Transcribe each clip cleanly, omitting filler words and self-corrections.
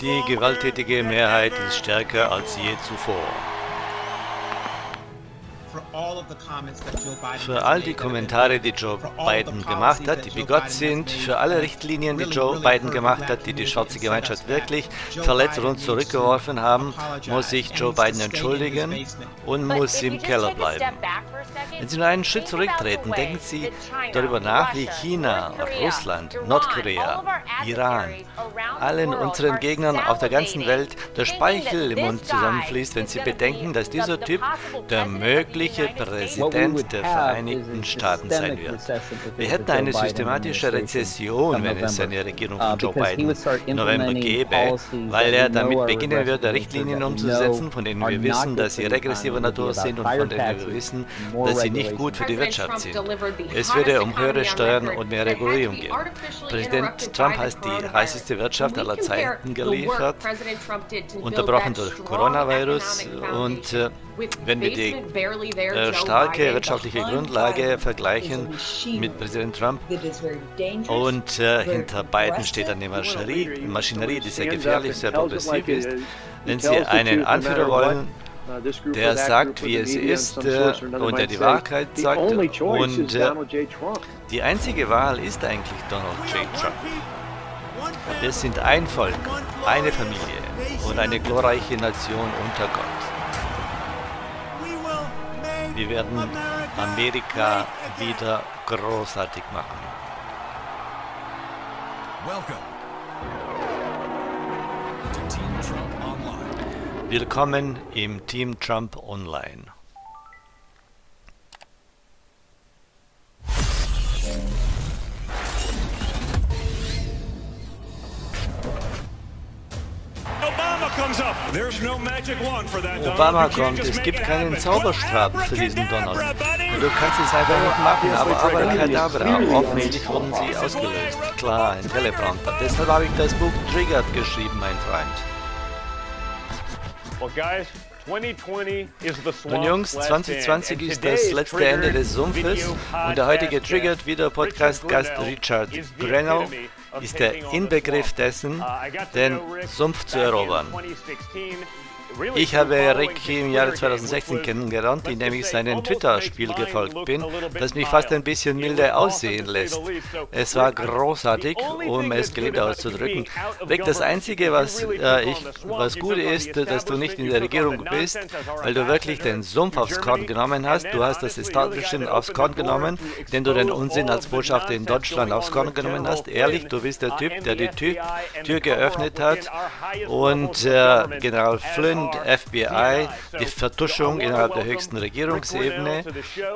Die gewalttätige Mehrheit ist stärker als je zuvor. Für all die Kommentare, die Joe Biden gemacht hat, die bigott sind, für alle Richtlinien, die Joe Biden gemacht hat, die die schwarze Gemeinschaft wirklich verletzt und zurückgeworfen haben, muss sich Joe Biden entschuldigen und muss im Keller bleiben. Wenn Sie nur einen Schritt zurücktreten, denken Sie darüber nach, wie China, Russland, Nordkorea, Iran, allen unseren Gegnern auf der ganzen Welt der Speichel im Mund zusammenfließt, wenn Sie bedenken, dass dieser Typ der mögliche Präsident der Vereinigten Staaten sein wird. Wir hätten eine systematische Rezession, wenn es eine Regierung von Joe Biden im November gäbe, weil er damit beginnen würde, Richtlinien umzusetzen, von denen wir wissen, dass sie regressiver Natur sind und von denen wir wissen, dass sie nicht gut für die Wirtschaft sind. Es würde um höhere Steuern und mehr Regulierung gehen. Präsident Trump hat die heißeste Wirtschaft aller Zeiten geliefert, unterbrochen durch Coronavirus, und wenn wir die starke wirtschaftliche Grundlage vergleichen mit Präsident Trump und hinter beiden steht eine Maschinerie, die sehr gefährlich, sehr progressiv ist. Wenn Sie einen Anführer wollen, der sagt, wie es ist und der die Wahrheit sagt, und die einzige Wahl ist eigentlich Donald J. Trump. Wir sind ein Volk, eine Familie und eine glorreiche Nation unter Gott. Wir werden Amerika wieder großartig machen. Willkommen im Team Trump Online. Obama kommt, es gibt keinen Zauberstab für diesen Donald. Du kannst es einfach nicht machen, aber Abracadabra, offensichtlich wurden sie ausgelöst. Klar, ein Teleprompter. Deshalb habe ich das Buch Triggered geschrieben, mein Freund. Nun Jungs, 2020 ist das letzte Ende des Sumpfes und der heutige Triggered Video Podcast-Gast Richard Grenell ist der Inbegriff dessen, den Sumpf zu erobern. Ich habe Rick im Jahre 2016 kennengelernt, indem ich seinem Twitter-Spiel gefolgt bin, das mich fast ein bisschen milde aussehen lässt. Es war großartig, um es gelinde auszudrücken. Rick, das Einzige, was gut ist, dass du nicht in der Regierung bist, weil du wirklich den Sumpf aufs Korn genommen hast. Du hast das Establishment aufs Korn genommen, den du den Unsinn als Botschafter in Deutschland aufs Korn genommen hast. Ehrlich, du bist der Typ, der die Tür geöffnet hat, und General Flynn, FBI, die Vertuschung innerhalb der höchsten Regierungsebene.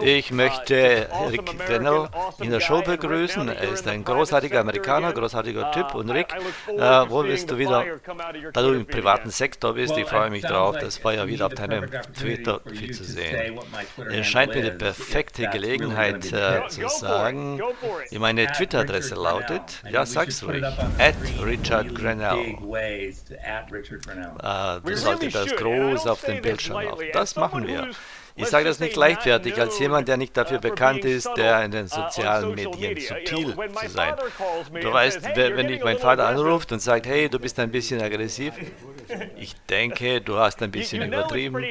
Ich möchte Rick Grenell in der Show begrüßen. Er ist ein großartiger Amerikaner, großartiger Typ. Und Rick, wo bist du wieder, da du im privaten Sektor bist? Ich freue mich darauf, das Feuer wieder auf deinem Twitter-Feed zu sehen. Es scheint mir die perfekte Gelegenheit zu sagen, wie meine Twitter-Adresse lautet. Ja, sag's ruhig. @RichardGrenell. Du solltest das groß auf dem Bildschirm auf. Das machen wir. Ich sage das nicht leichtfertig, als jemand, der nicht dafür bekannt ist, der in den sozialen Medien subtil zu sein. Du weißt, wenn dich mein Vater anruft und sagt, hey, du bist ein bisschen aggressiv, ich denke, du hast ein bisschen übertrieben.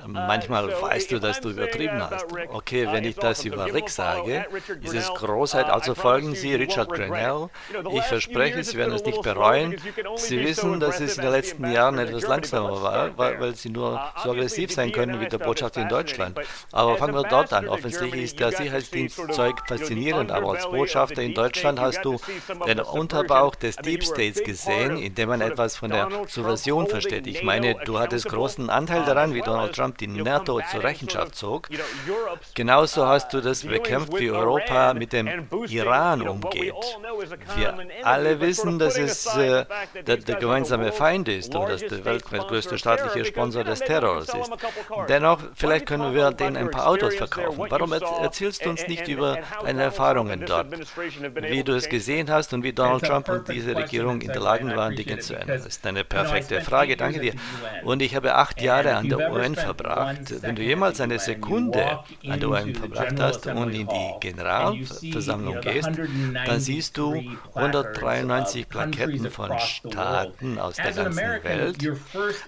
Manchmal weißt du, dass du übertrieben hast. Okay, wenn ich das über Rick sage, ist es Großheit. Also folgen Sie Richard Grenell. Ich verspreche, Sie werden es nicht bereuen. Sie wissen, dass es in den letzten Jahren etwas langsamer war, weil Sie nur so aggressiv sein können wie der Botschafter in Deutschland. Aber fangen wir dort an. Offensichtlich ist der Sicherheitsdienstzeug faszinierend, aber als Botschafter in Deutschland hast du den Unterbauch des Deep States gesehen, in dem man etwas von der Subversion versteht. Ich meine, du hattest großen Anteil daran, wie Donald Trump die NATO zur Rechenschaft zog. Genauso hast du das bekämpft, wie Europa mit dem Iran umgeht. Wir alle wissen, dass es der gemeinsame Feind ist und dass der weltweit größte staatliche Sponsor des Terrors ist. Dennoch, vielleicht können wir denen ein paar Autos verkaufen. Warum erzählst du uns nicht über deine Erfahrungen dort? Wie du es gesehen hast und wie Donald Trump und diese Regierung in der Lage waren, Dinge zu ändern. Das ist eine perfekte perfekte Frage, danke dir. Und ich habe 8 Jahre an der UN verbracht. Wenn du jemals eine Sekunde an der UN verbracht hast und in die Generalversammlung gehst, dann siehst du 193 Plaketten von Staaten aus der ganzen Welt.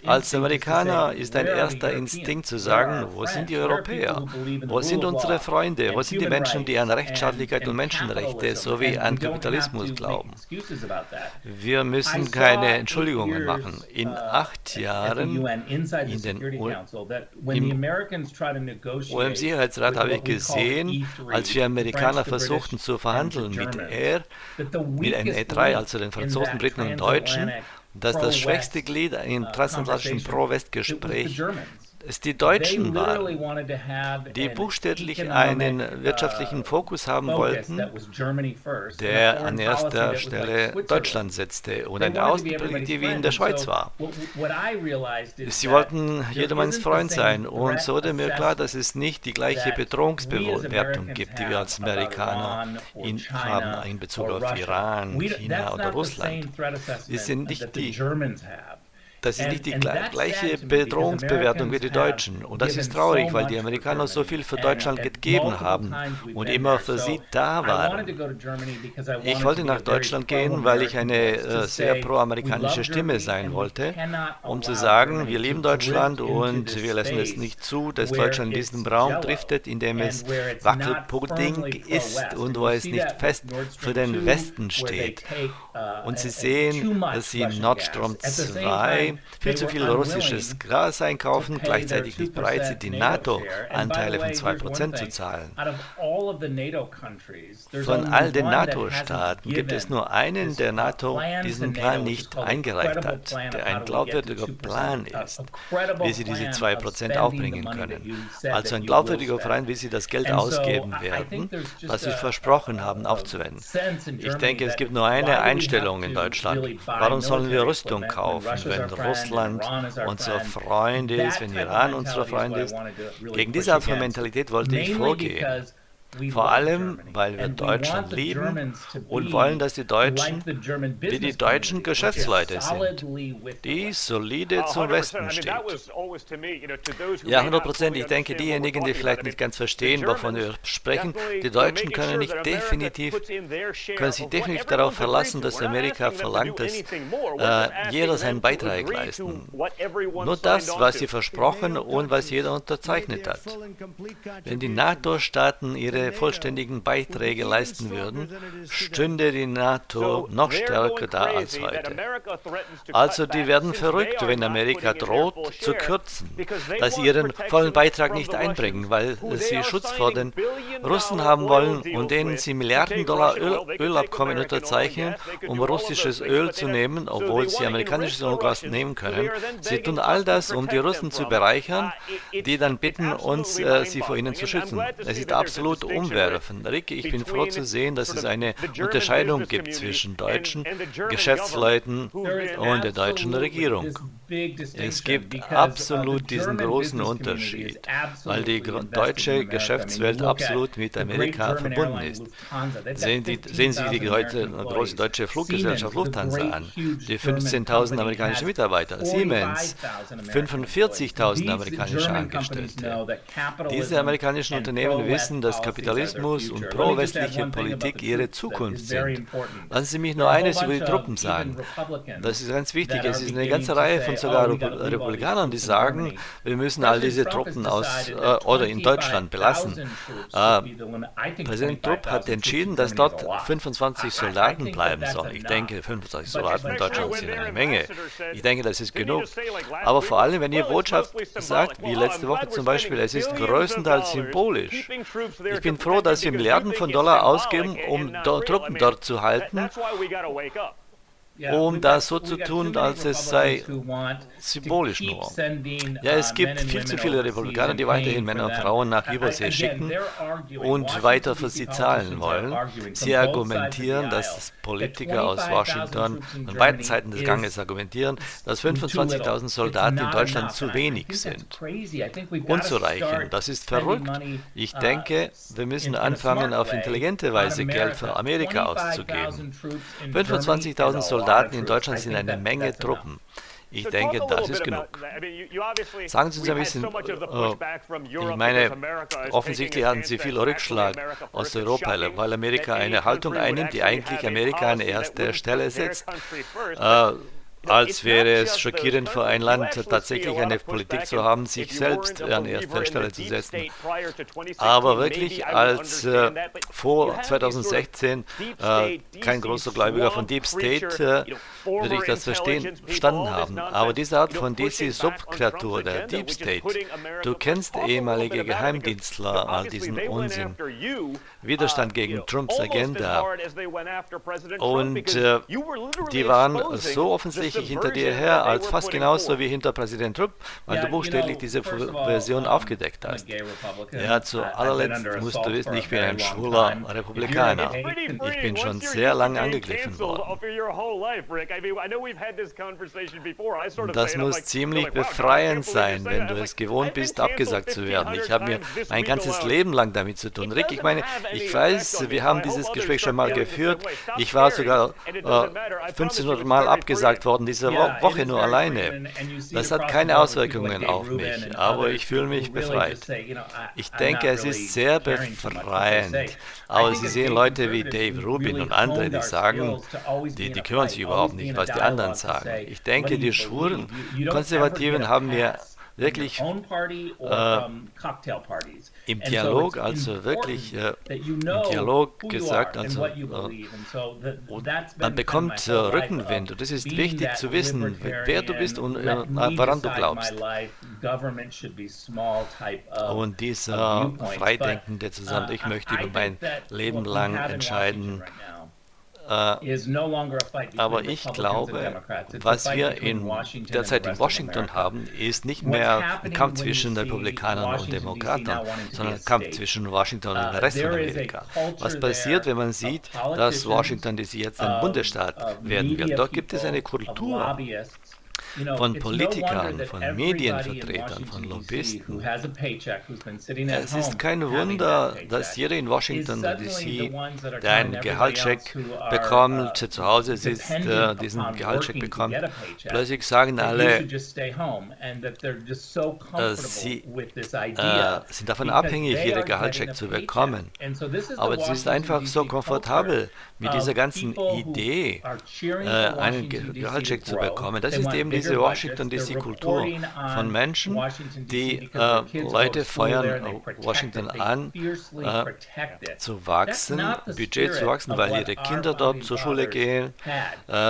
Als Amerikaner ist dein erster Instinkt zu sagen, wo sind die Europäer? Wo sind unsere Freunde? Wo sind die Menschen, die an Rechtsstaatlichkeit und Menschenrechte sowie an Kapitalismus glauben? Wir müssen keine Entschuldigungen machen. In 8 Jahren im UN-Sicherheitsrat habe ich gesehen, als wir Amerikaner versuchten zu verhandeln mit NE3, also den Franzosen, Briten und Deutschen, dass das schwächste Glied im transatlantischen Pro-West-Gespräch es die Deutschen waren, die buchstäblich einen wirtschaftlichen Fokus haben wollten, der an erster Stelle Deutschland setzte und eine Außenpolitik wie in der Schweiz war. Sie wollten jedermanns Freund sein und so wurde mir klar, dass es nicht die gleiche Bedrohungsbewertung gibt, die wir als Amerikaner haben in Bezug auf Iran, China oder Russland. Wir sind nicht Das ist nicht die gleiche Bedrohungsbewertung wie die Deutschen. Und das ist traurig, weil die Amerikaner so viel für Deutschland gegeben haben und immer für sie da waren. Ich wollte nach Deutschland gehen, weil ich eine sehr pro-amerikanische Stimme sein wollte, um zu sagen, wir lieben Deutschland und wir lassen es nicht zu, dass Deutschland in diesen Raum driftet, in dem es Wackelpudding ist und wo es nicht fest für den Westen steht. Und Sie sehen, dass Sie Nord Stream 2 viel zu viel russisches Gas einkaufen, gleichzeitig nicht bereit sind, die NATO-Anteile von 2% zu zahlen. Von all den NATO-Staaten gibt es nur einen, der NATO diesen Plan nicht eingereicht hat, der ein glaubwürdiger Plan ist, wie sie diese 2% aufbringen können. Also ein glaubwürdiger Verein, wie sie das Geld ausgeben werden, was sie versprochen haben aufzuwenden. Ich denke, es gibt nur eine Einstellung in Deutschland. Warum sollen wir Rüstung kaufen, wenn Russland unser Freund ist, wenn Iran unser Freund ist? Gegen diese Art von Mentalität wollte ich vorgehen. Vor allem, weil wir Deutschland lieben und wollen, dass die Deutschen wie die deutschen Geschäftsleute sind, die solide zum Westen stehen. Ja, 100%. Ich denke, diejenigen, die vielleicht nicht ganz verstehen, wovon wir sprechen, die Deutschen können sich definitiv darauf verlassen, dass Amerika verlangt, dass jeder seinen Beitrag leisten. Nur das, was sie versprochen und was jeder unterzeichnet hat. Wenn die NATO-Staaten ihre vollständigen Beiträge leisten würden, stünde die NATO noch stärker da als heute. Also die werden verrückt, wenn Amerika droht zu kürzen, dass sie ihren vollen Beitrag nicht einbringen, weil sie Schutz vor den Russen haben wollen und denen sie Milliarden-Dollar Ölabkommen unterzeichnen, um russisches Öl zu nehmen, obwohl sie amerikanisches Gas nehmen können. Sie tun all das, um die Russen zu bereichern, die dann bitten uns, sie vor ihnen zu schützen. Es ist absolut umwerfend. Rick, ich bin froh zu sehen, dass es eine Unterscheidung gibt zwischen deutschen Geschäftsleuten und der deutschen Regierung. Es gibt absolut diesen großen Unterschied, weil die deutsche Geschäftswelt absolut mit Amerika verbunden ist. Sehen Sie die große deutsche Fluggesellschaft Lufthansa an, die 15.000 amerikanische Mitarbeiter, Siemens, 45.000 amerikanische Angestellte. Diese amerikanischen Unternehmen wissen, dass Kapitalismus und pro-westliche Politik ihre Zukunft sind. Lassen Sie mich nur eines über die Truppen sagen. Das ist ganz wichtig. Es ist eine ganze Reihe von sogar Republikanern, die sagen, wir müssen all diese Truppen in Deutschland belassen. Präsident Trupp hat entschieden, dass dort 25 Soldaten bleiben sollen. Ich denke, 25 Soldaten in Deutschland sind eine Menge. Ich denke, das ist genug. Aber vor allem, wenn Ihr Botschaft sagt, wie letzte Woche zum Beispiel, es ist größtenteils symbolisch. Ich bin froh, dass wir Milliarden von Dollar ausgeben, um Truppen dort zu halten, um das so zu tun, als es sei symbolisch nur. Ja, es gibt viel zu viele Republikaner, die weiterhin Männer und Frauen nach Übersee schicken und weiter für sie zahlen wollen. Sie argumentieren, dass Politiker aus Washington an beiden Seiten des Ganges argumentieren, dass 25.000 Soldaten in Deutschland zu wenig sind. Unzureichend. Das ist verrückt. Ich denke, wir müssen anfangen, auf intelligente Weise Geld für Amerika auszugeben. 25.000 Soldaten in Deutschland sind eine Menge Truppen. Ich denke, das ist genug. Sagen Sie uns ein bisschen, ich meine, offensichtlich hatten Sie viel Rückschlag aus Europa, weil Amerika eine Haltung einnimmt, die eigentlich Amerika an erster Stelle setzt. Als wäre es schockierend für ein Land, tatsächlich eine Politik zu haben, sich selbst an erster Stelle zu setzen. Aber wirklich als vor 2016 kein großer Gläubiger von Deep State würde ich das verstanden haben. Aber diese Art von DC-Subkreatur, der Deep State, du kennst ehemalige Geheimdienstler, all diesen Unsinn, Widerstand gegen Trumps Agenda. Und die waren so offensichtlich hinter dir her, als fast genauso wie hinter Präsident Trump, weil du buchstäblich diese Version aufgedeckt hast. Ja, zu allerletzt musst du wissen, ich bin ein schwuler Republikaner. Ich bin schon sehr lange angegriffen worden. Und das muss ziemlich befreiend sein, wenn du es gewohnt bist, abgesagt zu werden. Ich habe mir mein ganzes Leben lang damit zu tun. Rick, ich meine, ich weiß, wir haben dieses Gespräch schon mal geführt. Ich war sogar 1500 Mal abgesagt worden, diese Woche nur alleine. Das hat keine Auswirkungen auf mich, aber ich fühle mich befreit. Ich denke, es ist sehr befreiend. Aber Sie sehen Leute wie Dave Rubin und andere, die sagen, die kümmern sich überhaupt nicht, was die anderen sagen. Ich denke, die schwulen Konservativen haben mir wirklich im Dialog, also wirklich im Dialog gesagt, also man bekommt Rückenwind. Und es ist wichtig zu wissen, wer du bist und woran du glaubst. Und dieser freidenkende Zusammenhang, ich möchte über mein Leben lang entscheiden. Aber ich glaube, was wir derzeit in Washington haben, ist nicht mehr ein Kampf zwischen Republikanern und Demokraten, sondern ein Kampf zwischen Washington und dem Rest von Amerika. Was passiert, wenn man sieht, dass Washington DC jetzt ein Bundesstaat werden wird? Dort gibt es eine Kultur von Politikern, von Medienvertretern, von Lobbyisten. Es ist kein Wunder, dass jeder in Washington DC, der einen Gehaltscheck bekommt, zu Hause sitzt, diesen Gehaltscheck bekommt, plötzlich sagen alle, sie sind davon abhängig, ihren Gehaltscheck zu bekommen. Aber es ist einfach so komfortabel, mit dieser ganzen Idee einen Gehaltscheck zu bekommen. Das ist eben diese Washington DC-Kultur von Menschen, die Leute feuern Washington an, zu wachsen, Budget zu wachsen, weil ihre Kinder dort zur Schule gehen.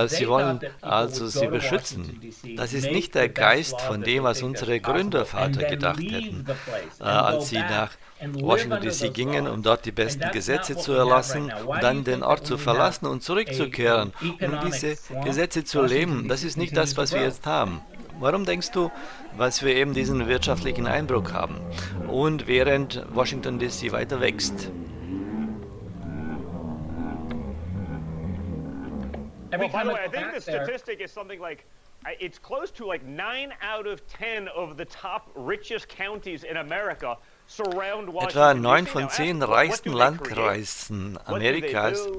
Sie wollen also sie beschützen. Das ist nicht der Geist von dem, was unsere Gründerväter gedacht hätten, als sie nach Washington DC gingen, um dort die besten Gesetze zu erlassen und dann den Ort zu verlassen und zurückzukehren, um diese Gesetze zu leben. Das ist nicht das, was wir jetzt haben. Warum denkst du, was wir eben diesen wirtschaftlichen Einbruch haben und während Washington DC weiter wächst? Well, by the way, I think the statistic is something like it's close to like 9 out of 10 of the top richest counties in America. Etwa 9 von 10 reichsten Landkreisen Amerikas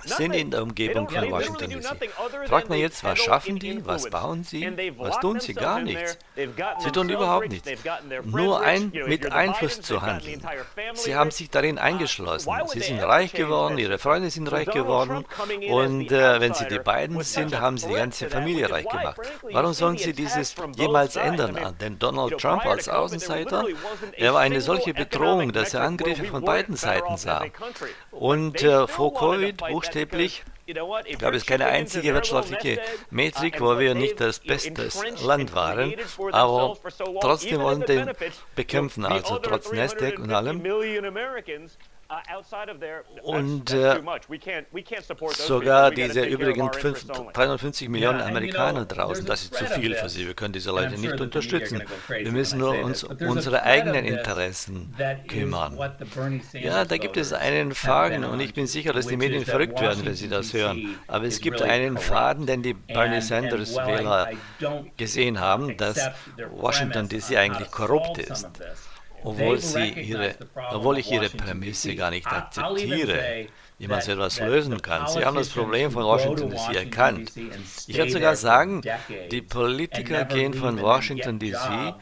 sind in der Umgebung von Washington DC. Fragt man jetzt, was schaffen die, was bauen sie, was tun sie? Gar nichts. Sie tun überhaupt nichts. Nur mit Einfluss zu handeln. Sie haben sich darin eingeschlossen. Sie sind reich geworden, ihre Freunde sind reich geworden und wenn sie die beiden sind, haben sie die ganze Familie reich gemacht. Warum sollen sie dieses jemals ändern? Denn Donald Trump als Außenseiter, er war eine solche Bedrohung, dass er Angriffe von beiden Seiten sah. Und vor Covid buchstäblich gab es keine einzige wirtschaftliche Metrik, wo wir nicht das beste Land waren, aber trotzdem wollen wir bekämpfen, also trotz Nasdaq und allem. Und sogar diese übrigen 350 Millionen Amerikaner draußen, das ist zu viel für sie. Wir können diese Leute nicht unterstützen. Wir müssen nur uns um unsere eigenen Interessen kümmern. Ja, da gibt es einen Faden und ich bin sicher, dass die Medien verrückt werden, wenn sie das hören. Aber es gibt einen Faden, den die Bernie Sanders-Wähler gesehen haben, dass Washington DC eigentlich korrupt ist. Obwohl ich ihre Prämisse gar nicht akzeptiere. wie man so etwas lösen kann. Sie haben das Problem von Washington DC erkannt. Ich würde sogar sagen, die Politiker gehen von Washington DC,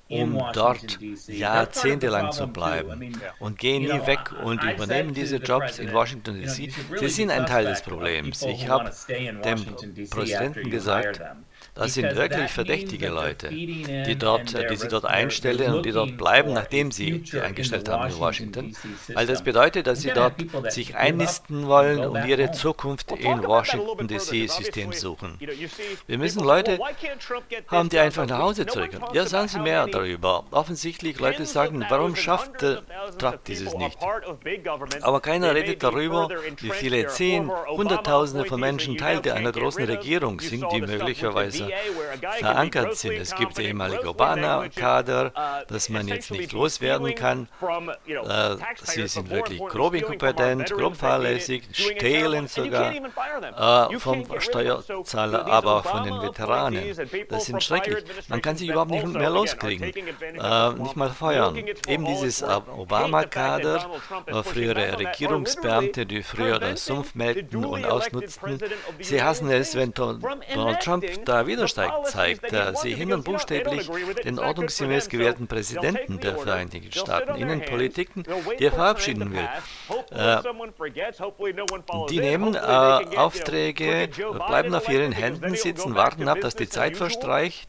um dort jahrzehntelang zu bleiben und gehen nie weg und übernehmen diese Jobs in Washington DC. Sie sind ein Teil des Problems. Ich habe dem Präsidenten gesagt, das sind wirklich verdächtige Leute, die sie dort einstellen und die dort bleiben, nachdem sie sie eingestellt haben in Washington. Weil das bedeutet, dass sie dort sich einnisten wollen und ihre Zukunft in Washington DC-System suchen. Wir müssen Leute haben, die einfach nach Hause zurückkommen. Ja, sagen Sie mehr darüber. Offensichtlich Leute sagen, warum schafft Trump dieses nicht? Aber keiner redet darüber, wie viele Hunderttausende von Menschen Teil einer großen Regierung sind, die möglicherweise verankert sind. Es gibt ehemalige Obama-Kader, das man jetzt nicht loswerden kann. Sie sind wirklich grob inkompetent, grob fahrlässig, stehlen sogar vom Steuerzahler, aber auch von den Veteranen. Das sind schrecklich. Man kann sich überhaupt nicht mehr loskriegen, nicht mal feuern. Eben dieses Obama-Kader, frühere Regierungsbeamte, die früher das Sumpf melden und ausnutzten, sie hassen es, wenn Donald Trump da Widerstand zeigt. Sie hindern buchstäblich den ordnungsgemäß gewählten Präsidenten der Vereinigten Staaten in den Politiken, die er verabschieden will. Die nehmen Aufträge, bleiben auf ihren Händen sitzen, warten ab, dass die Zeit verstreicht,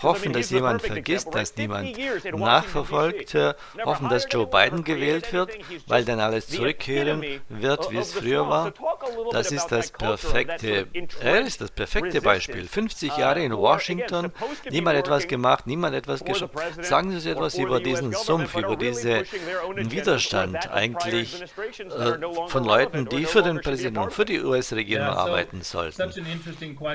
hoffen, dass jemand vergisst, dass niemand nachverfolgt, hoffen, dass Joe Biden gewählt wird, weil dann alles zurückkehren wird, wie es früher war. Das ist das perfekte Beispiel. 50 Jahre in Washington, niemand etwas gemacht, niemand etwas geschafft. Sagen Sie etwas über diesen Sumpf, über diesen Widerstand eigentlich von Leuten, die für den Präsidenten und für die US-Regierung arbeiten sollten,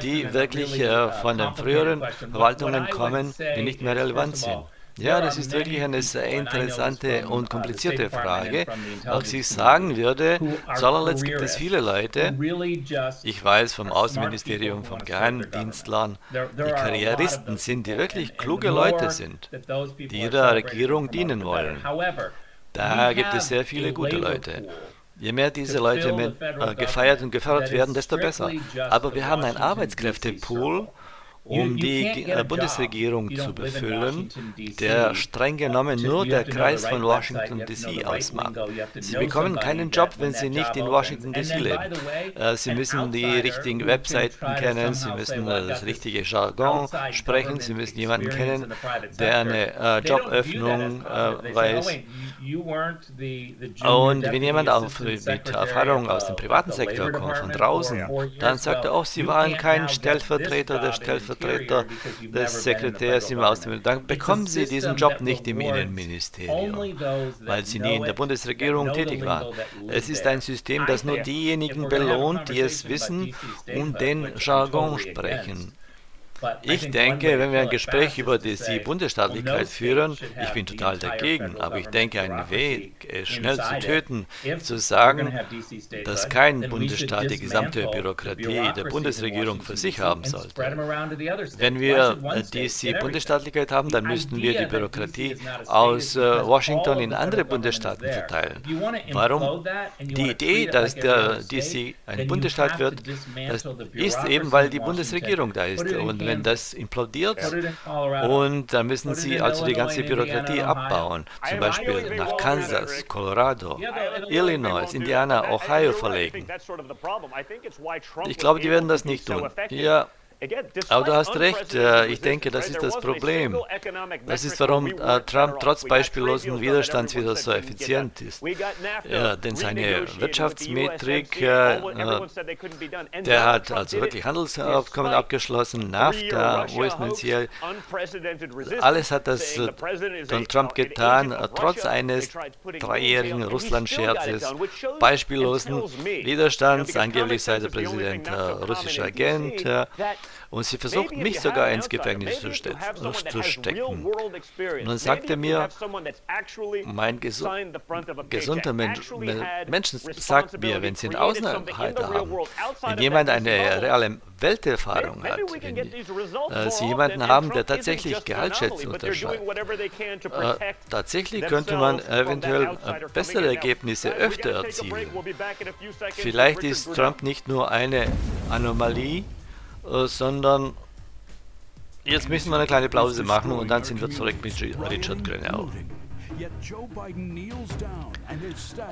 die wirklich von den früheren Verwaltungen kommen, die nicht mehr relevant sind. Ja, das ist wirklich eine sehr interessante und komplizierte Frage. Was ich sagen würde, zu allerletzt gibt es viele Leute, ich weiß vom Außenministerium, vom Geheimdienstlern, die Karrieristen sind, die wirklich kluge Leute sind, die ihrer Regierung dienen wollen. Da gibt es sehr viele gute Leute. Je mehr diese Leute gefeiert und gefördert werden, desto besser. Aber wir haben einen Arbeitskräftepool, um die Bundesregierung zu befüllen, der streng genommen nur der Kreis von Washington DC ausmacht. Sie bekommen keinen Job, wenn Sie nicht in Washington DC leben. Sie müssen die richtigen Webseiten kennen, Sie müssen das richtige Jargon sprechen, Sie müssen jemanden kennen, der eine Joböffnung weiß. Und wenn jemand mit Erfahrung aus dem privaten Sektor kommt, von draußen, dann sagt er auch, Sie waren kein Stellvertreter des Sekretärs im Außenministerium. Dann bekommen Sie diesen Job nicht im Innenministerium, weil Sie nie in der Bundesregierung tätig waren. Es ist ein System, das nur diejenigen belohnt, die es wissen und den Jargon sprechen. Ich denke, wenn wir ein Gespräch über die Bundesstaatlichkeit führen, ich bin total dagegen, aber ich denke, ein Weg, es schnell zu töten, zu sagen, dass kein Bundesstaat die gesamte Bürokratie der Bundesregierung für sich haben sollte. Wenn wir die Bundesstaatlichkeit haben, dann müssten wir die Bürokratie aus Washington in andere Bundesstaaten verteilen. Warum? Die Idee, dass der DC ein Bundesstaat wird, das ist eben, weil die Bundesregierung da ist. Und wenn das implodiert, und dann müssen sie also die ganze Bürokratie abbauen, zum Beispiel nach Kansas, Colorado, Illinois, Indiana, Ohio verlegen. Ich glaube, die werden das nicht tun. Ja, aber du hast recht, ich denke, das ist das Problem. Das ist, warum Trump trotz beispiellosen Widerstands wieder so effizient ist. Denn seine Wirtschaftsmetrik, der hat also wirklich Handelsabkommen abgeschlossen, NAFTA, US-Finanziell. Alles hat das Donald Trump getan, trotz eines 3-jährigen Russland-Scherzes, beispiellosen Widerstands, angeblich sei der Präsident russischer Agent. Und sie versucht mich sogar ins Gefängnis zu stecken. Und dann sagte mir, mein gesunder Mensch sagt mir, wenn sie einen Außenseiter haben, wenn jemand eine reale Welterfahrung hat, wenn sie jemanden haben, der tatsächlich Gehaltsschätzungen unterschreibt, tatsächlich könnte man eventuell bessere Ergebnisse öfter erzielen. Vielleicht ist Trump nicht nur eine Anomalie, sondern jetzt müssen wir eine kleine Pause machen und dann sind wir zurück mit Richard Grenell.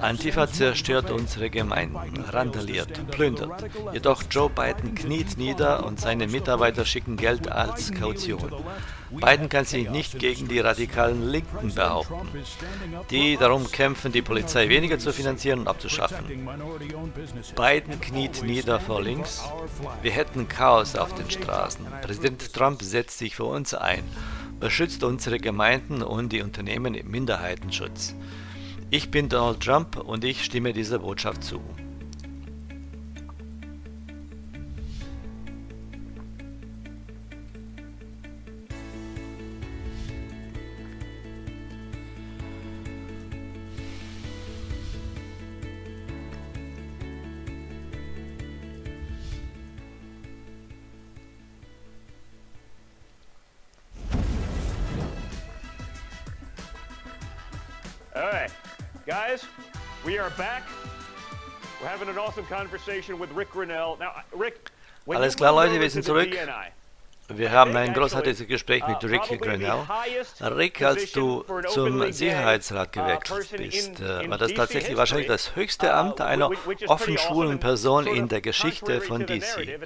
Antifa zerstört unsere Gemeinden, randaliert, plündert. Jedoch Joe Biden kniet nieder und seine Mitarbeiter schicken Geld als Kaution. Biden kann sich nicht gegen die radikalen Linken behaupten, die darum kämpfen, die Polizei weniger zu finanzieren und abzuschaffen. Biden kniet nieder vor links. Wir hätten Chaos auf den Straßen. Präsident Trump setzt sich für uns ein, beschützt unsere Gemeinden und die Unternehmen im Minderheitenschutz. Ich bin Donald Trump und ich stimme dieser Botschaft zu. Alright, guys, we are back. We're having an awesome conversation with Rick Grenell. Now, Rick, Alles klar, Leute, wir sind zurück. Wir haben ein großartiges Gespräch mit Rick Grenell. Rick, als du zum Sicherheitsrat gewechselt bist, war das tatsächlich wahrscheinlich das höchste Amt einer offen schwulen Person in der Geschichte von DC.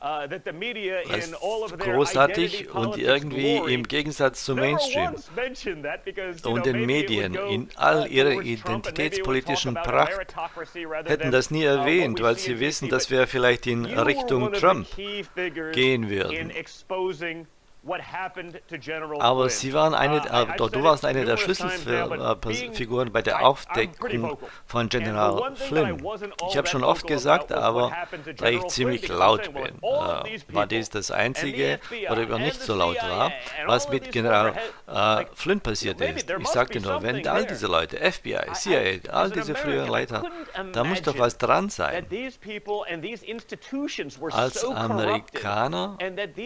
Das ist großartig und irgendwie im Gegensatz zum Mainstream und den Medien in all ihrer identitätspolitischen Pracht hätten das nie erwähnt, weil sie wissen, dass wir vielleicht in Richtung Trump gehen würden. Aber du warst eine der Schlüsselfiguren bei der Aufdeckung von General Flynn. Ich habe schon oft gesagt, aber da ich ziemlich laut bin, war dies das Einzige, oder nicht so laut war, was mit General Flynn passiert ist. Ich sagte nur, wenn all diese Leute, FBI, CIA, all diese früheren Leiter, da muss doch was dran sein. Als Amerikaner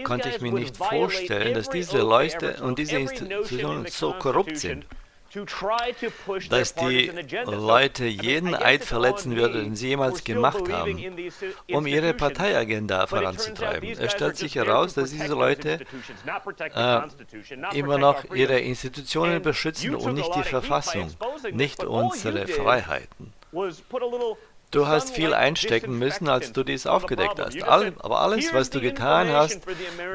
konnte ich mir nicht vorstellen, dass diese Leute und diese Institutionen so korrupt sind, dass die Leute jeden Eid verletzen würden, den sie jemals gemacht haben, um ihre Parteiagenda voranzutreiben. Es stellt sich heraus, dass diese Leute immer noch ihre Institutionen beschützen und nicht die Verfassung, nicht unsere Freiheiten. Du hast viel einstecken müssen, als du dies aufgedeckt hast. Aber alles, was du getan hast,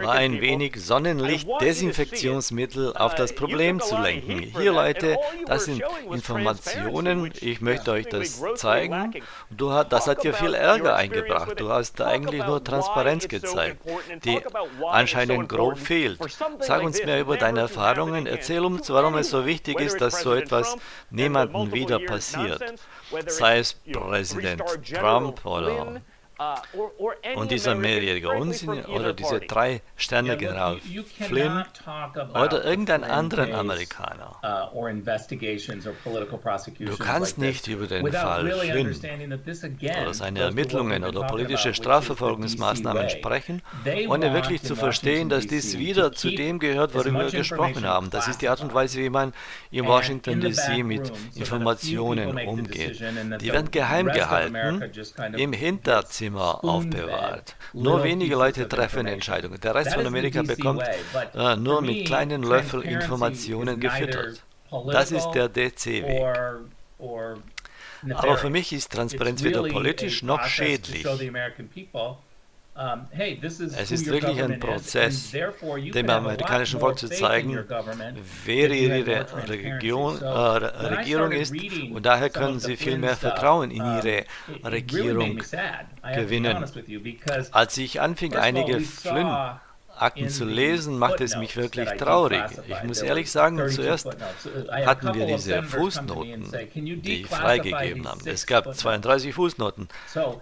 war ein wenig Sonnenlicht, Desinfektionsmittel auf das Problem zu lenken. Hier, Leute, das sind Informationen. Ich möchte euch das zeigen. Das hat dir viel Ärger eingebracht. Du hast eigentlich nur Transparenz gezeigt, die anscheinend grob fehlt. Sag uns mehr über deine Erfahrungen. Erzähl uns, warum es so wichtig ist, dass so etwas niemandem wieder passiert. Sei es Präsident Trump und dieser mehrjährige Unsinn oder diese 3-Sterne-General Flynn oder irgendein anderen Amerikaner. Du kannst nicht über den Fall Flynn oder seine Ermittlungen oder politische Strafverfolgungsmaßnahmen sprechen, ohne wirklich zu verstehen, dass dies wieder zu dem gehört, worüber wir gesprochen haben. Das ist die Art und Weise, wie man in Washington D.C. mit Informationen umgeht. Die werden geheim gehalten, im Hinterzimmer aufbewahrt. Nur wenige Leute treffen Entscheidungen. Der Rest von Amerika bekommt nur mit kleinen Löffeln Informationen gefüttert. Das ist der DC-Weg. Aber für mich ist Transparenz weder politisch noch schädlich. Es ist wirklich ein Prozess, dem amerikanischen Volk zu zeigen, wer ihre Regierung ist, und daher können sie viel mehr Vertrauen in ihre Regierung gewinnen. Als ich anfing, einige Akten zu lesen, macht es mich wirklich traurig. Ich muss ehrlich sagen, zuerst hatten wir diese Fußnoten, die freigegeben haben. Es gab 32 Fußnoten.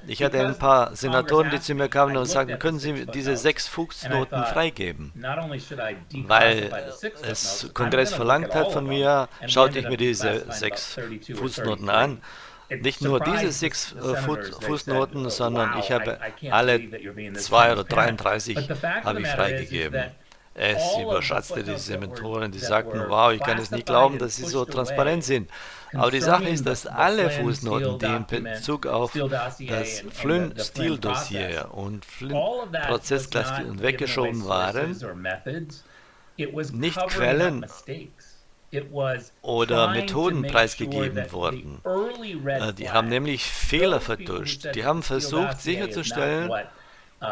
Ich hatte ein paar Senatoren, die zu mir kamen und sagten, können Sie diese 6 Fußnoten freigeben? Weil es Kongress verlangt hat von mir, schaute ich mir diese 6 Fußnoten an. Nicht nur diese 6 Fußnoten, sondern ich habe alle 2 oder 33 habe ich freigegeben. Es überschatzte die Senatoren, die sagten, wow, ich kann es nicht glauben, dass sie so transparent sind. Aber die Sache ist, dass alle Fußnoten, die in Bezug auf das Flynn-Stil-Dossier und Flynn-Prozessklassifizierung weggeschoben waren, nicht Quellen oder Methoden preisgegeben wurden. Die haben nämlich Fehler vertuscht. Die haben versucht sicherzustellen,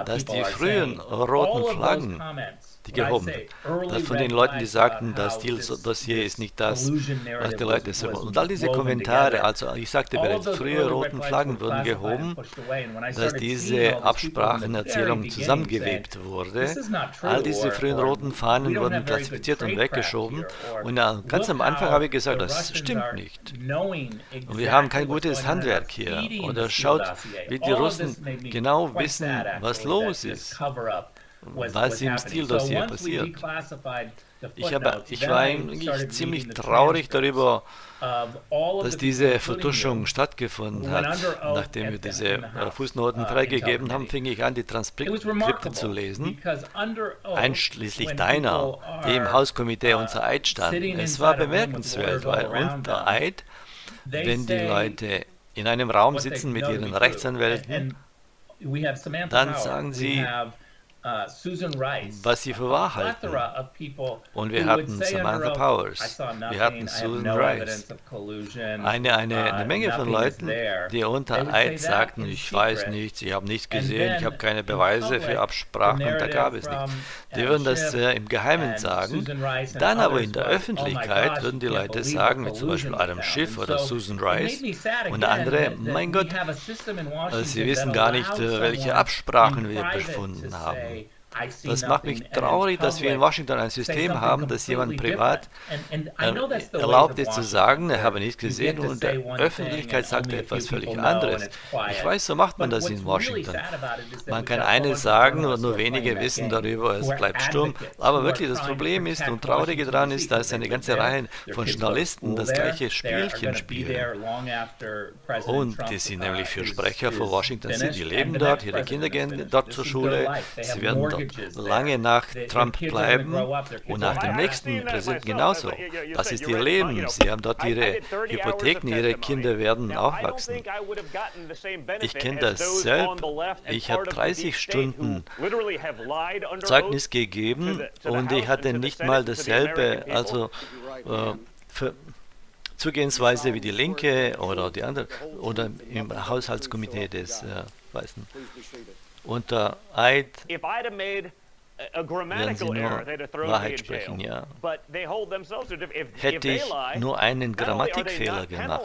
dass die frühen roten Flaggen, die gehoben werden, dass von den Leuten, die sagten, das Stil-Dossier ist nicht das, was die Leute sagen. Und all diese Kommentare, also ich sagte bereits, frühe roten Flaggen wurden gehoben, dass diese Absprachenerzählung zusammengewebt wurde. All diese frühen roten Fahnen wurden klassifiziert und weggeschoben. Und ganz am Anfang habe ich gesagt, das stimmt nicht. Und wir haben kein gutes Handwerk hier. Oder schaut, wie die Russen genau wissen, was los ist, was im Stil-Dossier passiert. Ich war eigentlich ziemlich traurig darüber, dass diese Vertuschung stattgefunden hat. Nachdem wir diese Fußnoten freigegeben haben, fing ich an, die Transkripte zu lesen, einschließlich deiner, die im Hauskomitee unter Eid standen. Es war bemerkenswert, weil unter Eid, wenn die Leute in einem Raum sitzen mit ihren Rechtsanwälten, dann sagen sie, was sie für wahr halten. Und wir hatten Samantha Powers, wir hatten Susan Rice, eine Menge von Leuten, die unter Eid sagten, ich weiß nichts, ich habe nichts gesehen, ich habe keine Beweise für Absprachen, da gab es nichts. Die würden das im Geheimen sagen, dann aber in der Öffentlichkeit würden die Leute sagen, wie zum Beispiel Adam Schiff oder Susan Rice und andere, mein Gott, sie wissen gar nicht, welche Absprachen wir befunden haben. Das macht mich traurig, dass wir in Washington ein System haben, dass jemand privat erlaubt ist zu sagen, er habe nichts gesehen und der Öffentlichkeit sagt er etwas völlig anderes. Ich weiß, so macht man das in Washington. Man kann eines sagen und nur wenige wissen darüber, es bleibt stumm. Aber wirklich das Problem ist und Traurige daran ist, dass eine ganze Reihe von Journalisten das gleiche Spielchen spielen. Und die sind nämlich für Sprecher von Washington sind, die leben dort, ihre Kinder gehen dort zur Schule, sie werden dort lange nach Trump bleiben und nach dem nächsten Präsidenten genauso. Das ist ihr Leben. Sie haben dort ihre Hypotheken, ihre Kinder werden aufwachsen. Ich kenne das selbst. Ich habe 30 Stunden Zeugnis gegeben und ich hatte nicht mal dasselbe, also Zugehensweise wie die Linke oder die andere oder im Haushaltskomitee des Weißen. Unter Eid werden sie nur Wahrheit sprechen, ja. Hätte ich nur einen Grammatikfehler gemacht,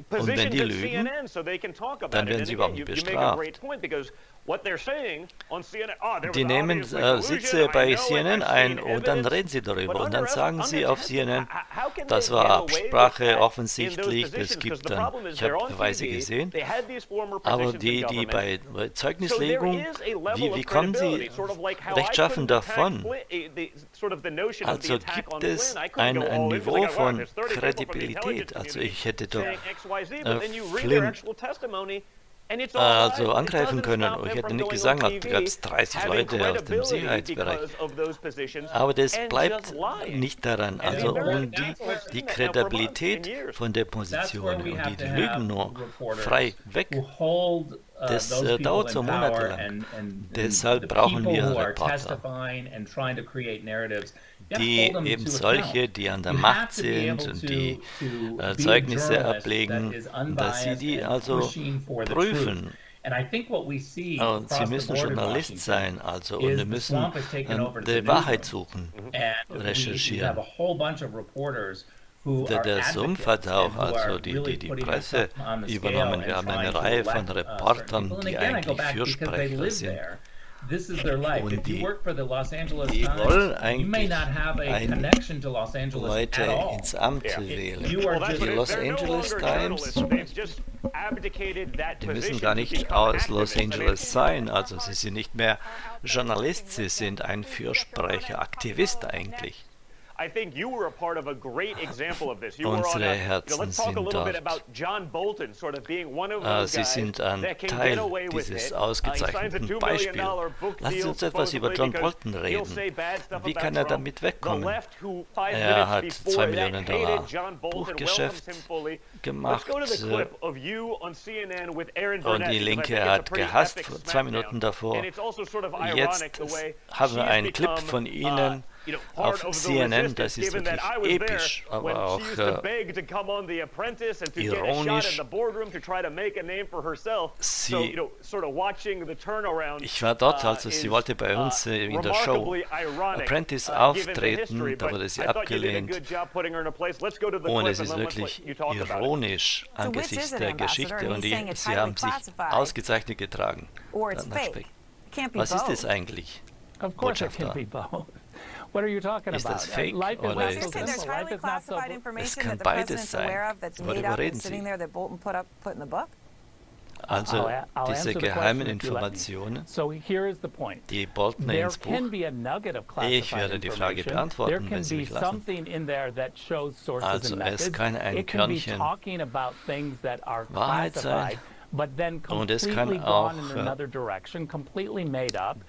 und wenn die lügen, dann werden sie überhaupt nicht bestraft. Die nehmen Sitze bei CNN ein und dann reden sie darüber und dann sagen sie auf CNN, das war Absprache offensichtlich, es gibt dann, ich habe Beweise gesehen, aber die bei Zeugnislegung, wie kommen sie rechtschaffen davon? Also gibt es ein Niveau von Kredibilität, also ich hätte doch Flynn angreifen können. Ich hätte nicht gesagt, da gab es 30 Leute aus dem Sicherheitsbereich. Aber das bleibt nicht daran. Also und die Kredibilität von der Position und die lügen nur frei weg. Das dauert so monatelang. Deshalb brauchen wir Reporter, die eben solche, die an der Macht sind und die Zeugnisse ablegen, dass sie die also prüfen. Und sie müssen Journalist sein, also und sie müssen die Wahrheit suchen, recherchieren. Der Sumpf hat auch also die Presse übernommen. Wir haben eine Reihe von Reportern, die eigentlich Fürsprecher sind. Und die wollen eigentlich Leute ins Amt wählen. Die Los Angeles Times, die müssen gar nicht aus Los Angeles sein, also sie sind nicht mehr Journalist, sie sind ein Fürsprecher, Aktivist eigentlich. Unsere Herzen sind dort. Sie sind ein Teil dieses ausgezeichneten Beispiels. Lassen Sie uns etwas über John Bolton reden. Wie kann er damit wegkommen? Er hat $2 Millionen Buchgeschäft gemacht und die Linke hat gehasst 2 Minuten davor. Jetzt haben wir einen Clip von Ihnen auf CNN, das ist wirklich episch, aber auch ironisch. Ich war dort, also sie wollte bei uns in der Show Apprentice auftreten, da wurde sie abgelehnt. Und es ist wirklich ironisch angesichts der Geschichte und sie haben sich ausgezeichnet getragen. Was ist es eigentlich, Botschafter? Ist das fake oder ist das? Es kann beides sein. Worüber reden Sie? Also diese geheimen Informationen, die Bolton ins Buch. Ich werde die Frage beantworten, wenn Sie mich lassen. Also es kann ein Körnchen Wahrheit sein. Und es kann auch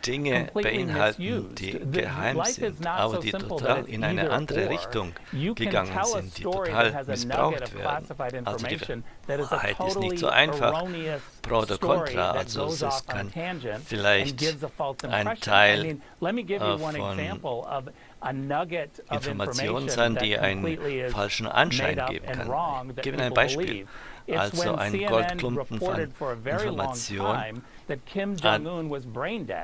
Dinge beinhalten, die geheim sind, aber die total in eine andere Richtung gegangen sind, die total missbraucht werden. Also die Wahrheit ist nicht so einfach, pro oder contra, also es kann vielleicht ein Teil von Informationen sein, die einen falschen Anschein geben kann. Ich gebe ein Beispiel. Also ein Goldklumpen von Information.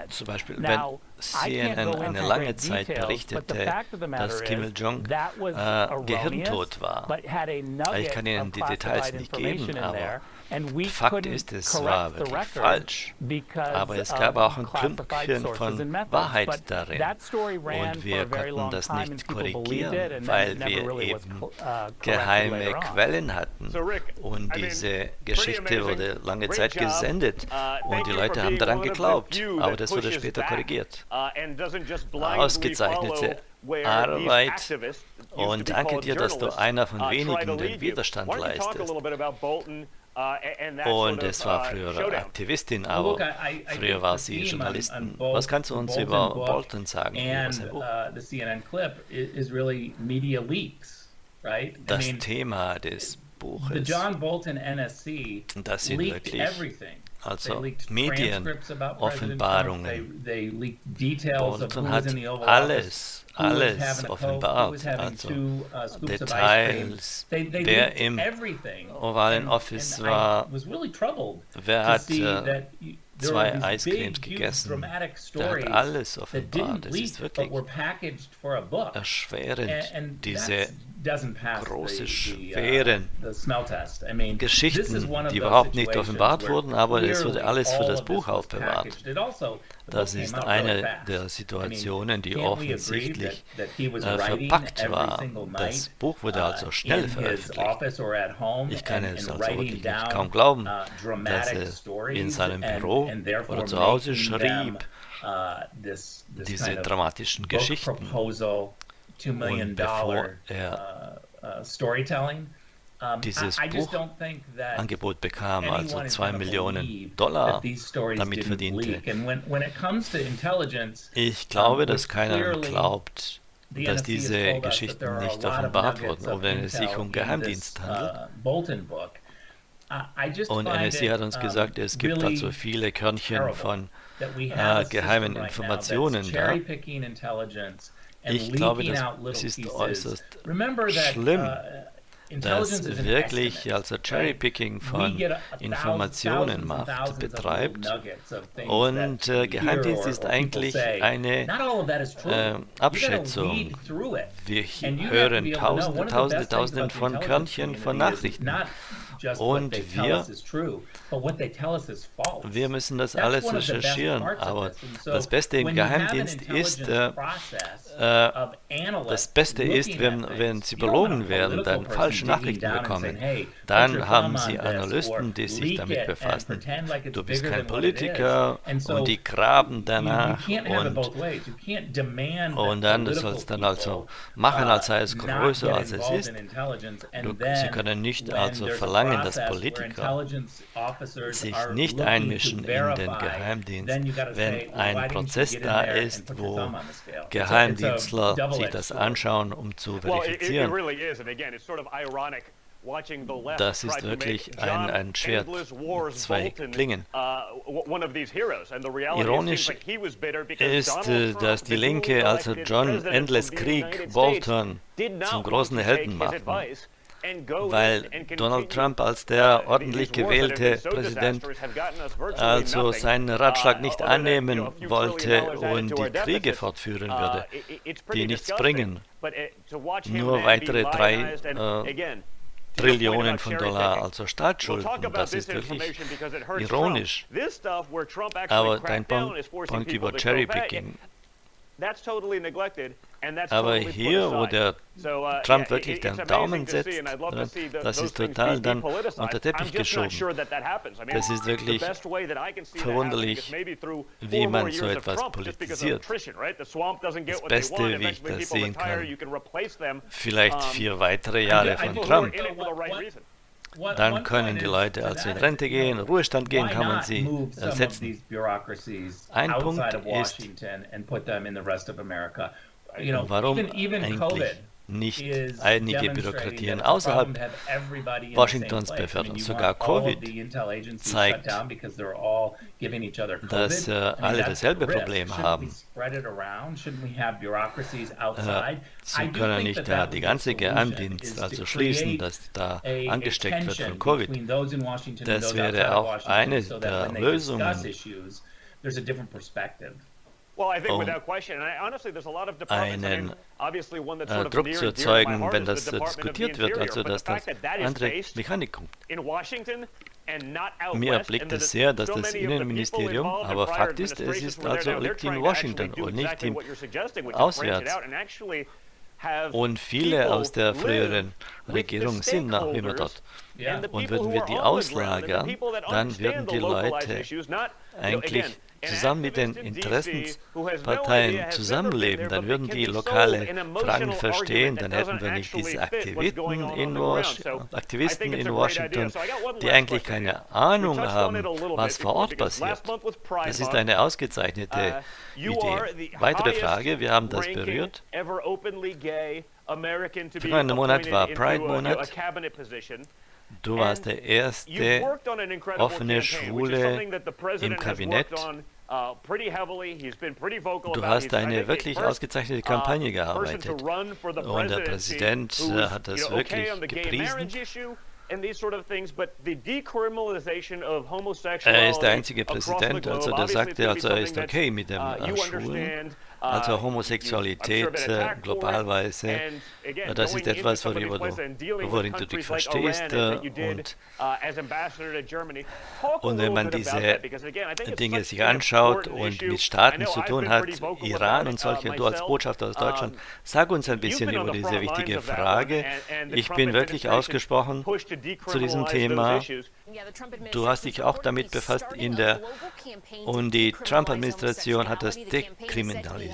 Zum Beispiel, wenn CNN eine lange Zeit berichtete, dass Kim Il-jung gehirntot war. Ich kann Ihnen die Details nicht geben, aber Fakt ist, es war wirklich falsch. Aber es gab auch ein Klümpchen von Wahrheit darin. Und wir konnten das nicht korrigieren, weil wir eben geheime Quellen hatten. Und diese Geschichte wurde lange Zeit gesendet. Und die Leute haben daran geglaubt. Aber das wurde später korrigiert. Ausgezeichnete Arbeit. Und danke dir, dass du einer von wenigen den Widerstand leistest. Und es war früher Aktivistin, aber früher war sie Journalistin. Was kannst du uns über Bolton sagen? Das Thema des Buches, das sind wirklich also Medienoffenbarungen. Bolton hat alles offenbart, also Details, wer im Ovalen Office war, wer hat 2 Eiscremes gegessen, der hat alles offenbart. Es ist wirklich erschwerend, diese große, schweren Geschichten, die überhaupt nicht offenbart wurden, aber es wurde alles für das Buch aufbewahrt. Das ist eine der Situationen, die offensichtlich verpackt war. Das Buch wurde also schnell veröffentlicht. Ich kann es also wirklich kaum glauben, dass er in seinem Büro oder zu Hause schrieb diese dramatischen Geschichten. Und bevor er dieses Buchangebot bekam, also $2 Millionen damit verdiente. Ich glaube, dass keiner glaubt, dass diese Geschichten nicht offenbart wurden, oder wenn es sich um Geheimdienst handelt. Und NSC hat uns gesagt, es gibt also viele Körnchen von geheimen Informationen da. Ich glaube, es ist äußerst schlimm, dass wirklich also Cherrypicking von Informationen betreibt. Und Geheimdienst ist eigentlich eine Abschätzung. Wir hören Tausende von Körnchen von Nachrichten. Und wir müssen das alles recherchieren. Aber das Beste im Geheimdienst ist, wenn sie belogen werden, dann falsche Nachrichten bekommen. Dann haben sie Analysten, die sich damit befassen. Du bist kein Politiker und die graben danach und dann, du sollst dann also machen, als sei es größer, als es ist. Sie können nicht also verlangen, dass Politiker sich nicht einmischen in den Geheimdienst, wenn ein Prozess da ist, wo Geheimdienstler sich das anschauen, um zu verifizieren. Das ist wirklich ein Schwert, zwei Klingen. Ironisch ist, dass die Linke also John Endless Krieg Bolton zum großen Helden machten, weil Donald Trump als der ordentlich gewählte Präsident also seinen Ratschlag nicht annehmen wollte und die Kriege fortführen würde, die nichts bringen. Nur weitere 3 Trillionen von Dollar, also Staatsschulden. Das ist wirklich ironisch. Aber dein Punkt über Cherrypicking. Aber hier, wo der Trump wirklich den Daumen setzt, das ist total dann unter den Teppich geschoben. Das ist wirklich verwunderlich, wie man so etwas politisiert. Das Beste, wie ich das sehen kann, vielleicht 4 weitere Jahre von Trump. Dann können die Leute also in Rente gehen, Ruhestand gehen, kann man sie ersetzen. Ein Punkt ist, warum eigentlich nicht einige Bürokratien außerhalb Washingtons befördern. Sogar Covid zeigt, dass alle dasselbe Problem haben. Sie können nicht die ganze Geheimdienst also schließen, dass da angesteckt wird von Covid. Das wäre auch eine der Lösungen. Einen Druck zu erzeugen, wenn das diskutiert wird, also dass das andere Mechanik kommt. Mir erblickt es sehr, dass das Innenministerium, aber Fakt ist, liegt in Washington und nicht auswärts. Und viele aus der früheren Regierung sind nach wie vor dort. Und würden wir die auslagern, dann würden die Leute eigentlich zusammen mit den Interessensparteien zusammenleben, dann würden die lokale Fragen verstehen, dann hätten wir nicht diese Aktivisten in Washington, die eigentlich keine Ahnung haben, was vor Ort passiert. Das ist eine ausgezeichnete Idee. Weitere Frage, wir haben das berührt. Vergangenen Monat war Pride-Monat. Du warst der erste offene Schwule im Kabinett. Du hast eine wirklich ausgezeichnete Kampagne gearbeitet. Und der Präsident hat das wirklich gepriesen. Er ist der einzige Präsident, also der sagte, also er ist okay mit dem Schwulen. Also Homosexualität globalweise, das ist etwas, worin du dich verstehst. Und wenn man diese Dinge sich anschaut und mit Staaten zu tun hat, Iran und solche, du als Botschafter aus Deutschland, sag uns ein bisschen über diese wichtige Frage. Ich bin wirklich ausgesprochen zu diesem Thema. Du hast dich auch damit befasst und die Trump-Administration hat das dekriminalisiert.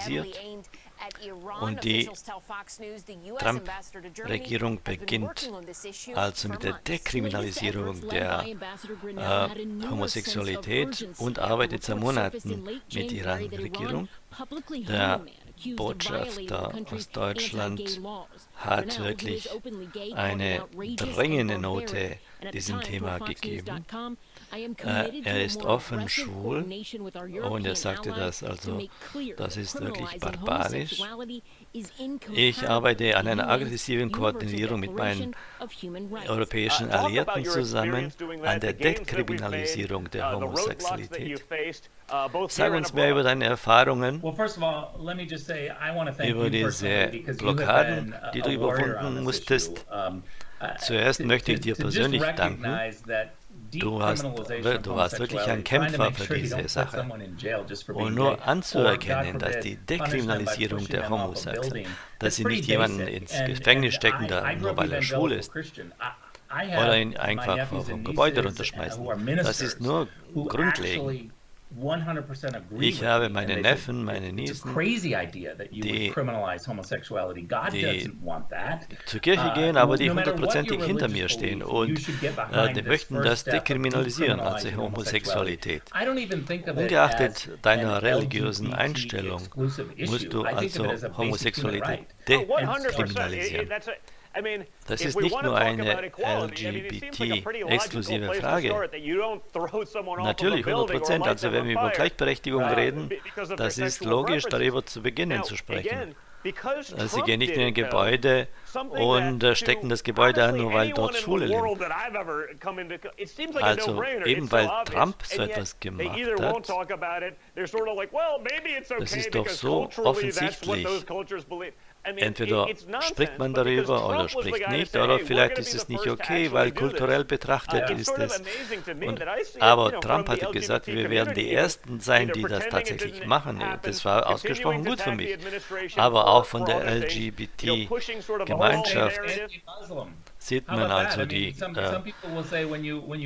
Und die Trump-Regierung beginnt also mit der Dekriminalisierung der Homosexualität und arbeitet seit Monaten mit der Iran-Regierung. Der Botschafter aus Deutschland hat wirklich eine dringende Note diesem Thema gegeben. Er ist offen schwul und er sagte das, also das ist wirklich barbarisch. Ich arbeite an einer aggressiven Koordinierung mit meinen europäischen Alliierten zusammen, an der Dekriminalisierung der Homosexualität. Sag uns mehr über deine Erfahrungen, über diese Blockaden, die du überwinden musstest. Zuerst möchte ich dir persönlich danken. Du warst wirklich ein Kämpfer für diese Sache. Und nur anzuerkennen, dass die Dekriminalisierung der Homosexuellen, dass sie nicht jemanden ins Gefängnis stecken, nur weil er schwul ist, oder ihn einfach vom Gebäude runterschmeißen, das ist nur grundlegend. Ich habe meine Neffen, meine Niesen, die zur Kirche gehen, aber die hundertprozentig hinter mir stehen und die möchten das dekriminalisieren, also Homosexualität. Ungeachtet deiner religiösen Einstellung musst du also Homosexualität dekriminalisieren. Das ist nicht nur eine LGBT-exklusive Frage. Natürlich, 100%. Also wenn wir über Gleichberechtigung reden, das ist logisch, darüber zu beginnen zu sprechen. Sie gehen nicht in ein Gebäude und stecken das Gebäude an, nur weil dort Schwule leben. Also eben weil Trump so etwas gemacht hat, das ist doch so offensichtlich. Entweder spricht man darüber oder spricht nicht, oder vielleicht ist es nicht okay, weil kulturell betrachtet ist es. Aber Trump hatte gesagt, wir werden die Ersten sein, die das tatsächlich machen. Das war ausgesprochen gut für mich. Aber auch von der LGBT-Gemeinschaft sieht man also, die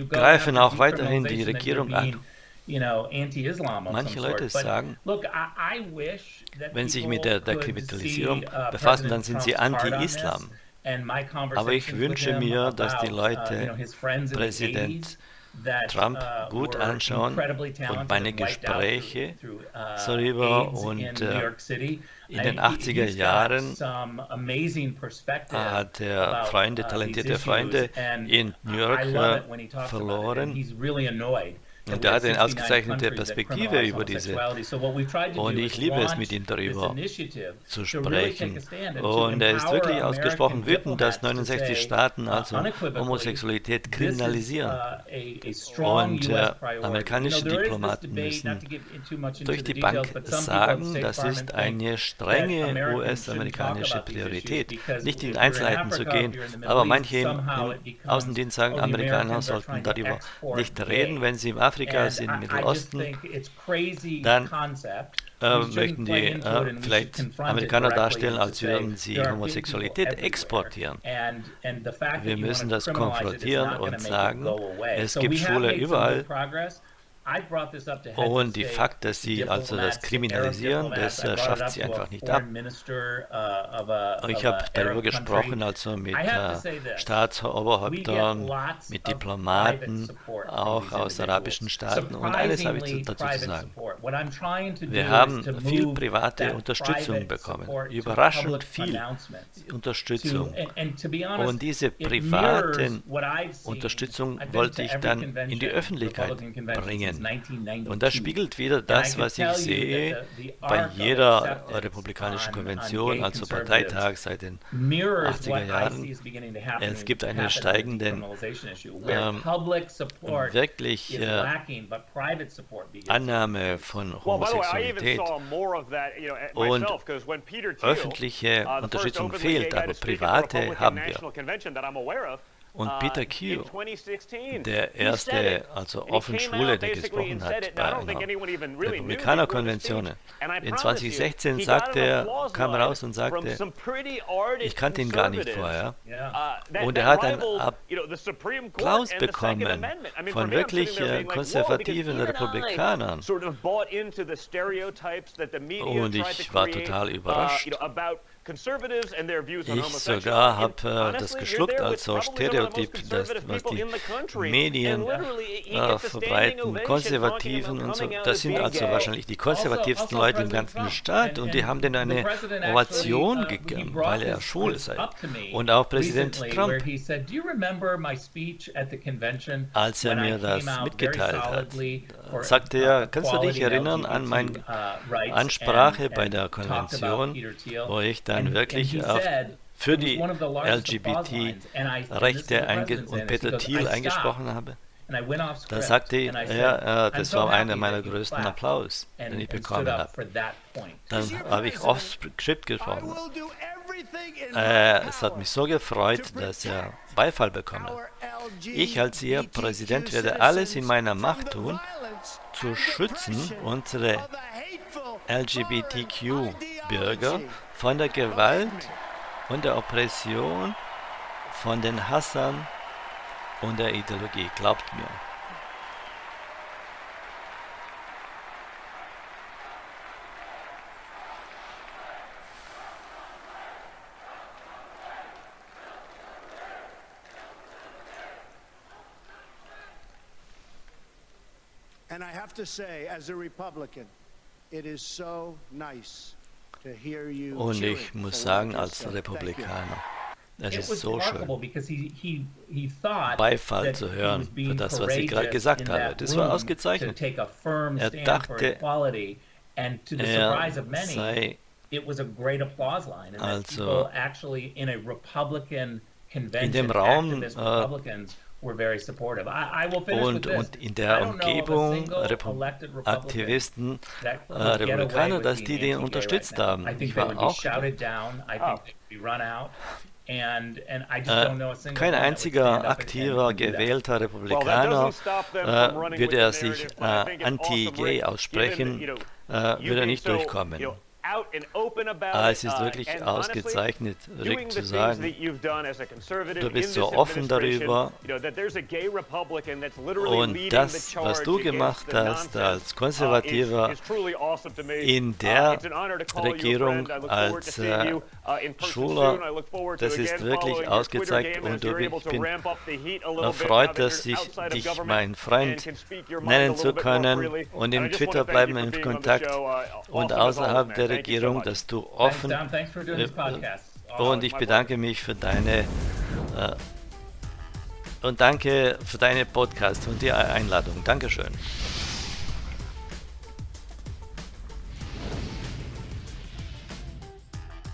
greifen auch weiterhin die Regierung an. Manche Leute sagen, wenn sie sich mit der Dekriminalisierung befassen, dann sind sie anti-Islam. Aber ich wünsche mir, dass die Leute Präsident Trump gut anschauen und meine Gespräche darüber und in den 80er Jahren hat er talentierte Freunde in New York verloren. Und er hat eine ausgezeichnete Perspektive über diese. Und ich liebe es, mit ihm darüber zu sprechen. Und er ist wirklich ausgesprochen wütend, dass 69 Staaten also Homosexualität kriminalisieren. Und amerikanische Diplomaten müssen durch die Bank sagen, das ist eine strenge US-amerikanische Priorität. Nicht in Einzelheiten zu gehen, aber manche im Außendienst sagen, Amerikaner sollten darüber nicht reden, wenn sie im Afrika sind, im Mittelosten, dann möchten die vielleicht Amerikaner darstellen, als würden sie Homosexualität exportieren. Wir müssen das konfrontieren und sagen, es gibt Schwule überall. Und die Fakt, dass sie also das kriminalisieren, das schafft sie einfach nicht ab. Ich habe darüber gesprochen, also mit Staatsoberhäuptern, mit Diplomaten, auch aus arabischen Staaten. Und eines habe ich dazu zu sagen. Wir haben viel private Unterstützung bekommen, überraschend viel Unterstützung. Und diese privaten Unterstützung wollte ich dann in die Öffentlichkeit bringen. Und das spiegelt wieder das, was ich sehe bei jeder republikanischen Konvention, also Parteitag seit den 80er Jahren. Es gibt eine steigende wirklich Annahme von Homosexualität. Und öffentliche Unterstützung fehlt, aber private haben wir. Und Peter Q., der erste, also offen Schwule, der gesprochen hat bei einer Republikanerkonvention, in 2016 kam raus und sagte, ich kannte ihn gar nicht vorher. Und er hat einen Applaus bekommen von wirklich konservativen Republikanern. Und ich war total überrascht. Ich sogar habe das geschluckt als so Stereotyp, was die Medien verbreiten, Konservativen und so. Das sind also wahrscheinlich die konservativsten Leute im ganzen Staat und die haben denen eine Ovation gegeben, weil er schwul sei. Und auch Präsident Trump, als er mir das mitgeteilt hat, sagte er, kannst du dich erinnern an meine Ansprache bei der Konvention, wo ich dann wirklich für die LGBT-Rechte und Peter Thiel eingesprochen habe? Da sagte er, das war einer meiner größten Applaus, den ich bekommen habe. Dann habe ich off-script gesprochen. Es hat mich so gefreut, dass er Beifall bekommen. Ich als Ihr Präsident werde alles in meiner Macht tun, zu schützen unsere LGBTQ-Bürger von der Gewalt und der Oppression von den Hassern und der Ideologie. Glaubt mir. And I have to say, as a Republican, it is so nice to hear you Und ich muss sagen, als Republikaner, es ist so schön, Beifall zu hören für das, was ich gerade gesagt habe. Das war ausgezeichnet. Er dachte, er sei also in dem Raum und in der Umgebung Aktivisten, Republikaner, dass die den unterstützt haben. Ich war auch kein einziger aktiver, gewählter Republikaner würde er sich anti-gay aussprechen, würde er nicht durchkommen. Es ist wirklich ausgezeichnet, Rick, zu sagen, du bist so offen darüber und das, was du gemacht hast als Konservativer in der Regierung, als Schuler, das ist wirklich ausgezeichnet und ich bin erfreut, dass ich dich mein Freund nennen zu können und im Twitter bleiben wir in Kontakt und außerhalb der Regierung, dass du offen und ich bedanke mich für deine und danke für deine Podcast und die Einladung. Dankeschön.